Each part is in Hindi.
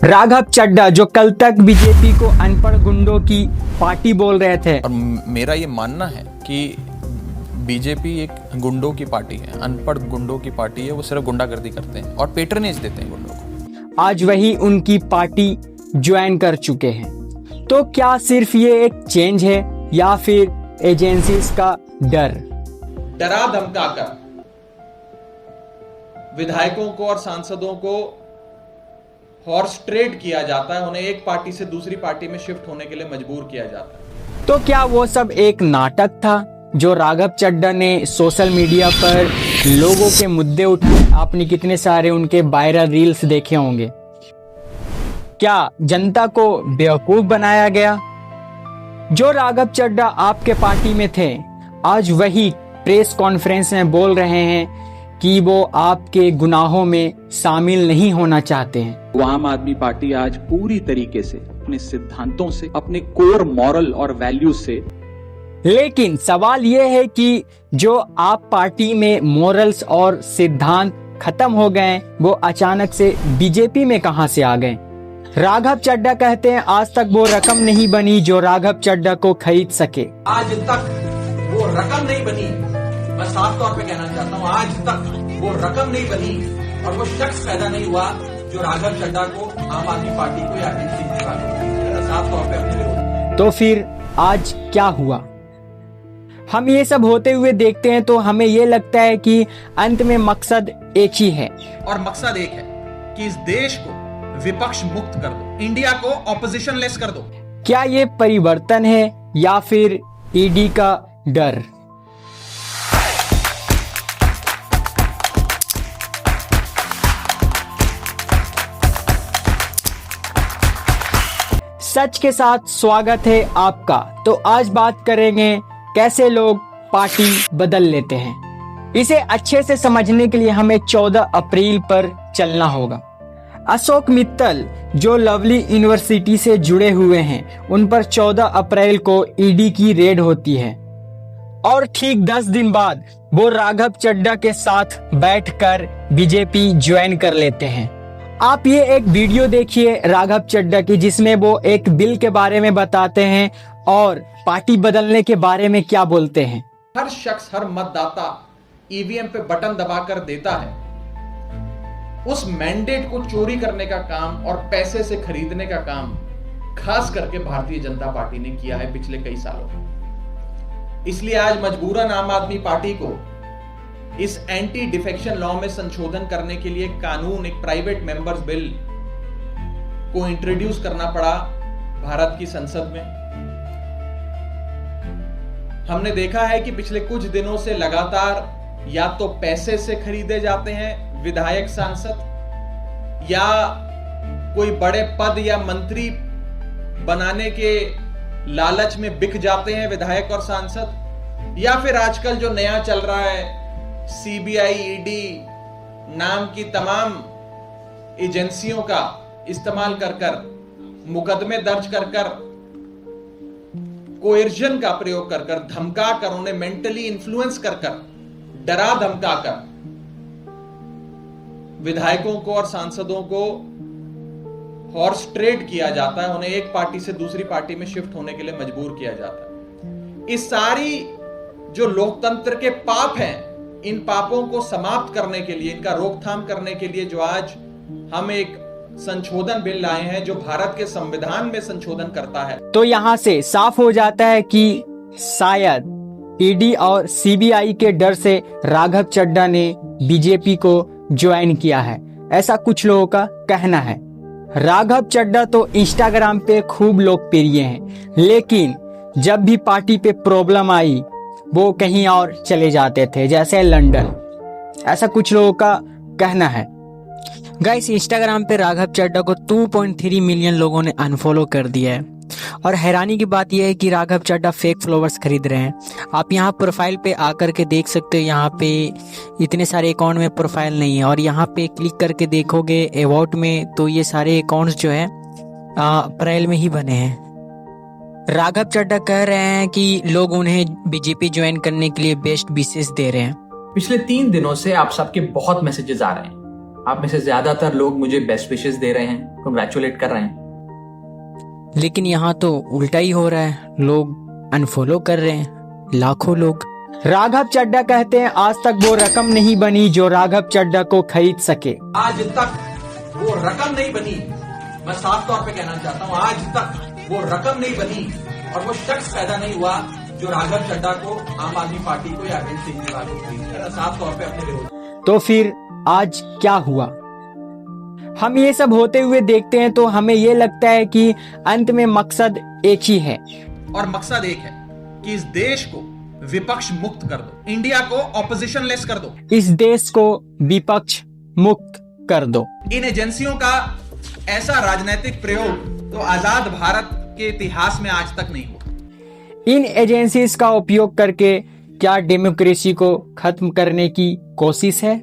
राघव चड्ढा जो कल तक बीजेपी को अनपढ़ गुंडों की पार्टी बोल रहे थे। और मेरा ये मानना है कि बीजेपी एक गुंडों की पार्टी है, अनपढ़ गुंडों की पार्टी है। वो सिर्फ गुंडागर्दी करते हैं और पेट्रनेज देते हैं गुंडों को। आज वही उनकी पार्टी ज्वाइन कर चुके हैं। तो क्या सिर्फ ये एक चेंज है या फिर एजेंसीज का डर? डरा धमकाकर विधायकों को और सांसदों को हॉर्स ट्रेड किया जाता है, उन्हें एक पार्टी से दूसरी पार्टी में शिफ्ट होने के लिए मजबूर किया जाता है। तो क्या वो सब एक नाटक था जो राघव चड्ढा ने सोशल मीडिया पर लोगों के मुद्दे उठाए? आपने कितने सारे उनके वायरल रील्स देखे होंगे। क्या जनता को बेवकूफ बनाया गया? जो राघव चड्ढा आपके पार्टी में थे, आज वही प्रेस कॉन्फ्रेंस में बोल रहे हैं कि वो आपके गुनाहों में शामिल नहीं होना चाहते हैं। वो आम आदमी पार्टी आज पूरी तरीके से अपने सिद्धांतों से, अपने कोर मॉरल और वैल्यूज से। लेकिन सवाल ये है कि जो आप पार्टी में मॉरल्स और सिद्धांत खत्म हो गए, वो अचानक से बीजेपी में कहां से आ गए? राघव चड्ढा कहते हैं आज तक वो रकम नहीं बनी जो राघव चड्ढा को खरीद सके। आज तक वो रकम नहीं बनी, मैं साफ तौर पे कहना चाहता हूँ, आज तक वो रकम नहीं बनी और वो शख्स पैदा नहीं हुआ जो राघव चड्ढा को आम आदमी पार्टी को या साफ तौर पे अपने विरोध। तो फिर आज क्या हुआ? हम ये सब होते हुए देखते हैं तो हमें ये लगता है कि अंत में मकसद एक ही है, और मकसद एक है कि इस देश को विपक्ष मुक्त कर दो, इंडिया को ऑपोजिशन लेस कर दो। क्या ये परिवर्तन है या फिर ईडी का डर? सच के साथ स्वागत है आपका। तो आज बात करेंगे कैसे लोग पार्टी बदल लेते हैं। इसे अच्छे से समझने के लिए हमें 14 अप्रैल पर चलना होगा। अशोक मित्तल जो लवली यूनिवर्सिटी से जुड़े हुए हैं, उन पर 14 अप्रैल को ईडी की रेड होती है और ठीक 10 दिन बाद वो राघव चड्ढा के साथ बैठकर बीजेपी ज्वाइन कर लेते हैं। आप ये एक वीडियो देखिए राघव चड्ढा की, जिसमें वो एक बिल के बारे में बताते हैं और पार्टी बदलने के बारे में क्या बोलते हैं। हर शख्स, हर मतदाता ईवीएम पे बटन दबाकर देता है। उस मैंडेट को चोरी करने का काम और पैसे से खरीदने का काम खास करके भारतीय जनता पार्टी ने किया है पिछले कई सालों में। इसलिए आज मजबूरन आम आदमी पार्टी को इस एंटी डिफेक्शन लॉ में संशोधन करने के लिए कानून, एक प्राइवेट मेंबर्स बिल को इंट्रोड्यूस करना पड़ा भारत की संसद में। हमने देखा है कि पिछले कुछ दिनों से लगातार या तो पैसे से खरीदे जाते हैं विधायक, सांसद, या कोई बड़े पद या मंत्री बनाने के लालच में बिक जाते हैं विधायक और सांसद, या फिर आजकल जो नया चल रहा है सीबीआई, ईडी नाम की तमाम एजेंसियों का इस्तेमाल कर कर, मुकदमे दर्ज कर कर, कोएर्जन का प्रयोग कर कर, धमका कर, उन्हें मेंटली इन्फ्लुएंस कर कर, डरा धमका कर विधायकों को और सांसदों को हॉर्स ट्रेड किया जाता है, उन्हें एक पार्टी से दूसरी पार्टी में शिफ्ट होने के लिए मजबूर किया जाता है। इस सारी जो लोकतंत्र के पाप हैं, इन पापों को समाप्त करने के लिए, इनका रोकथाम करने के लिए जो आज हम एक संशोधन बिल लाए हैं जो भारत के संविधान में संशोधन करता है। तो यहाँ से साफ हो जाता है कि शायद ईडी और सीबीआई के डर से राघव चड्ढा ने बीजेपी को ज्वाइन किया है, ऐसा कुछ लोगों का कहना है। राघव चड्ढा तो इंस्टाग्राम पे खूब लोकप्रिय हैं, लेकिन जब भी पार्टी पे प्रॉब्लम आई वो कहीं और चले जाते थे, जैसे लंदन, ऐसा कुछ लोगों का कहना है। गाइस, इंस्टाग्राम पे राघव चड्ढा को 2.3 मिलियन लोगों ने अनफॉलो कर दिया है और हैरानी की बात यह है कि राघव चड्ढा फेक फॉलोअर्स खरीद रहे हैं। आप यहाँ प्रोफाइल पे आकर के देख सकते हो, यहाँ पे इतने सारे अकाउंट में प्रोफाइल नहीं है और यहाँ पे क्लिक करके देखोगे अबाउट में तो ये सारे अकाउंट्स जो है अप्रैल में ही बने हैं। राघव चड्ढा कह रहे हैं कि लोग उन्हें बीजेपी ज्वाइन करने के लिए बेस्ट विशेस दे रहे हैं। पिछले 3 दिनों से आप सबके बहुत मैसेजेस आ रहे हैं आप में से ज्यादातर लोग मुझे बेस्ट विशेस दे रहे हैं, कंग्रेचुलेट कर रहे हैं। लेकिन यहाँ तो उल्टा ही हो रहा है, लोग अनफॉलो कर रहे हैं, लाखों लोग। राघव चड्ढा कहते हैं आज तक वो रकम नहीं बनी जो राघव चड्ढा को खरीद सके। आज तक वो रकम नहीं बनी, मैं साफ तौर पे कहना चाहता हूँ, आज तक वो रकम नहीं बनी और वो शख्स पैदा नहीं हुआ जो राघव चड्ढा को, आम आदमी पार्टी को या अरविंद केजरीवाल को खरीद, साफ तौर पे अपने विरोध। तो फिर आज क्या हुआ? हम ये सब होते हुए देखते हैं तो हमें ये लगता है कि अंत में मकसद एक ही है, और मकसद एक है कि इस देश को विपक्ष मुक्त कर दो, इंडिया को ऑपोजिशन लेस कर दो, इस देश को विपक्ष मुक्त कर दो। इन एजेंसियों का ऐसा राजनीतिक प्रयोग तो आजाद भारत के इतिहास में आज तक नहीं हुआ। इन एजेंसीज का उपयोग करके क्या डेमोक्रेसी को खत्म करने की कोशिश है?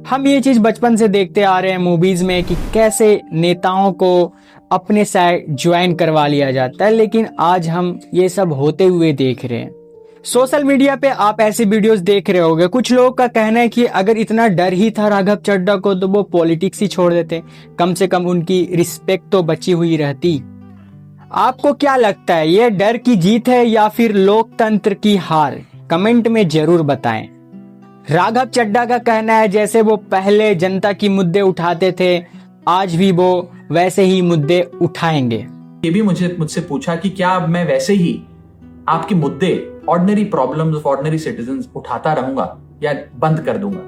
हम ये चीज बचपन से देखते आ रहे हैं मूवीज में कि कैसे नेताओं को अपने साइड ज्वाइन करवा लिया जाता है, लेकिन आज हम ये सब होते हुए देख रहे हैं। सोशल मीडिया पे आप ऐसी वीडियोस देख रहे होंगे, कुछ लोगों का कहना है कि अगर इतना डर ही था राघव चड्ढा को तो वो पॉलिटिक्स ही छोड़ देते, कम से कम उनकी रिस्पेक्ट तो बची हुई रहती। आपको क्या लगता है, ये डर की जीत है या फिर लोकतंत्र की हार? कमेंट में जरूर बताएं। राघव चड्ढा का कहना है जैसे वो पहले जनता की मुद्दे उठाते थे, आज भी वो वैसे ही मुद्दे उठाएंगे। ये भी मुझसे पूछा कि क्या अब मैं वैसे ही आपके मुद्दे, ordinary problems of ordinary citizens उठाता रहूंगा या बंद कर दूंगा।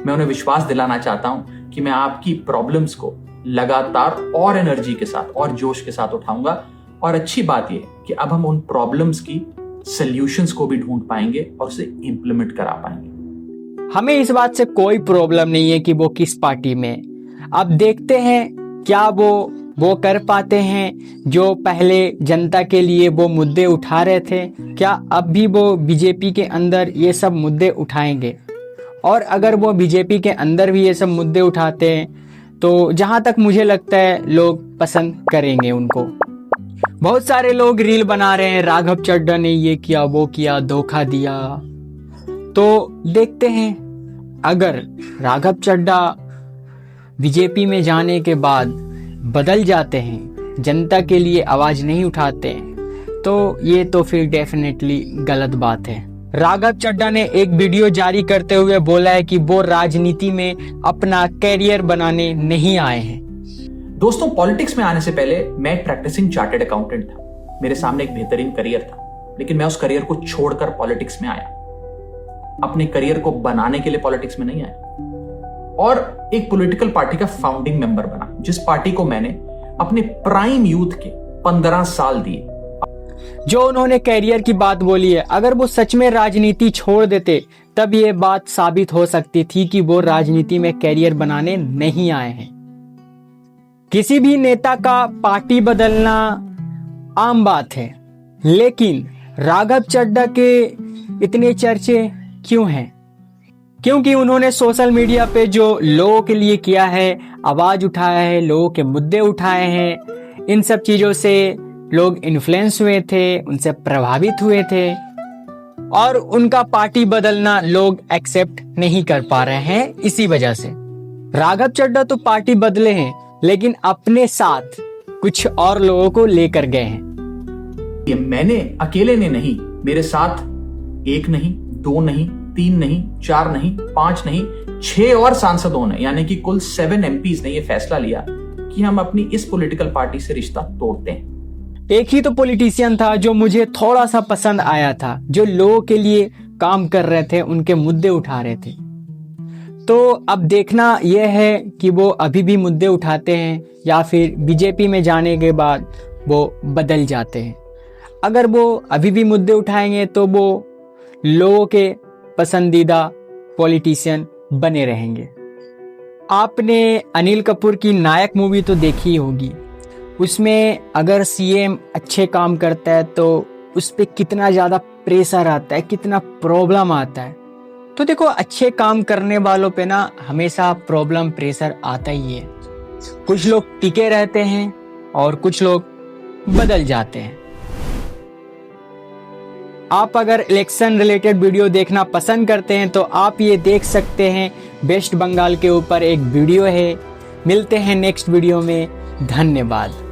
मैं उन्हें विश्वास दिलाना चाहता हूं कि मैं आपकी प्रॉब्लम्स को लगातार और एनर्जी के साथ और जोश के साथ उठाऊंगा। और अच्छी बात यह कि अब हम उन प्रॉब्लम्स की सॉल्यूशंस को भी ढूंढ पाएंगे और उसे इंप्लीमेंट करा पाएंगे। हमें इस बात से कोई प्रॉब्लम नहीं है कि वो किस पार्टी में। अब देखते हैं क्या वो कर पाते हैं जो पहले जनता के लिए वो मुद्दे उठा रहे थे, क्या अब भी वो बीजेपी के अंदर ये सब मुद्दे उठाएंगे? और अगर वो बीजेपी के अंदर भी ये सब मुद्दे उठाते हैं तो जहां तक मुझे लगता है लोग पसंद करेंगे उनको। बहुत सारे लोग रील बना रहे हैं, राघव चड्ढा ने ये किया, वो किया, धोखा दिया। तो देखते हैं अगर राघव चड्ढा बीजेपी में जाने के बाद बदल जाते हैं, जनता के लिए आवाज नहीं उठाते हैं, तो ये तो फिर डेफिनेटली गलत बात है। राघव चड्ढा ने एक वीडियो जारी करते हुए बोला है कि वो राजनीति में अपना कैरियर बनाने नहीं आए हैं। दोस्तों, पॉलिटिक्स में आने से पहले मैं एक प्रैक्टिसिंग चार्टर्ड अकाउंटेंट था। मेरे सामने एक बेहतरीन करियर था, लेकिन मैं उस करियर को छोड़कर पॉलिटिक्स में आया। अपने करियर को बनाने के लिए पॉलिटिक्स में नहीं आया और एक पॉलिटिकल पार्टी का फाउंडिंग मेंबर बना, जिस पार्टी को मैंने अपने प्राइम यूथ के 15 साल दिए। जो उन्होंने कैरियर की बात बोली है, अगर वो सच में राजनीति छोड़ देते तब ये बात साबित हो सकती थी कि वो राजनीति में कैरियर बनाने नहीं आए हैं। किसी भी नेता का पार्टी बदलना आम बात है, लेकिन राघव चड्ढा के इतने चर्चे क्यों हैं? क्योंकि उन्होंने सोशल मीडिया पे जो लोगों के लिए किया है, आवाज उठाया है, लोगों के मुद्दे उठाए हैं, इन सब चीजों से लोग इन्फ्लुएंस हुए थे, उनसे प्रभावित हुए थे और उनका पार्टी बदलना लोग एक्सेप्ट नहीं कर पा रहे हैं। इसी वजह से राघव चड्ढा तो पार्टी बदले हैं, लेकिन अपने साथ कुछ और लोगों को लेकर गए हैं। ये मैंने अकेले ने नहीं, मेरे साथ 1 नहीं, 2 नहीं, 3 नहीं, 4 नहीं, 5 नहीं, 6 और सांसदों ने, यानी कि कुल 7 MPs ने यह फैसला लिया कि हम अपनी इस पॉलिटिकल पार्टी से रिश्ता तोड़ते हैं। एक ही तो पॉलिटिशियन था जो मुझे थोड़ा सा पसंद आया था, जो लोगों के लिए काम कर रहे थे, उनके मुद्दे उठा रहे थे। तो अब देखना यह है कि वो अभी भी मुद्दे उठाते हैं या फिर बीजेपी में जाने के बाद वो बदल जाते हैं। अगर वो अभी भी मुद्दे उठाएंगे तो वो लोगों के पसंदीदा पॉलिटिशियन बने रहेंगे। आपने अनिल कपूर की नायक मूवी तो देखी ही होगी। उसमें अगर सीएम अच्छे काम करता है तो उस पर कितना ज़्यादा प्रेशर आता है, कितना प्रॉब्लम आता है। तो देखो, अच्छे काम करने वालों पे ना हमेशा प्रॉब्लम, प्रेशर आता ही है। कुछ लोग टिके रहते हैं और कुछ लोग बदल जाते हैं। आप अगर इलेक्शन रिलेटेड वीडियो देखना पसंद करते हैं तो आप ये देख सकते हैं वेस्ट बंगाल के ऊपर एक वीडियो है। मिलते हैं नेक्स्ट वीडियो में। धन्यवाद।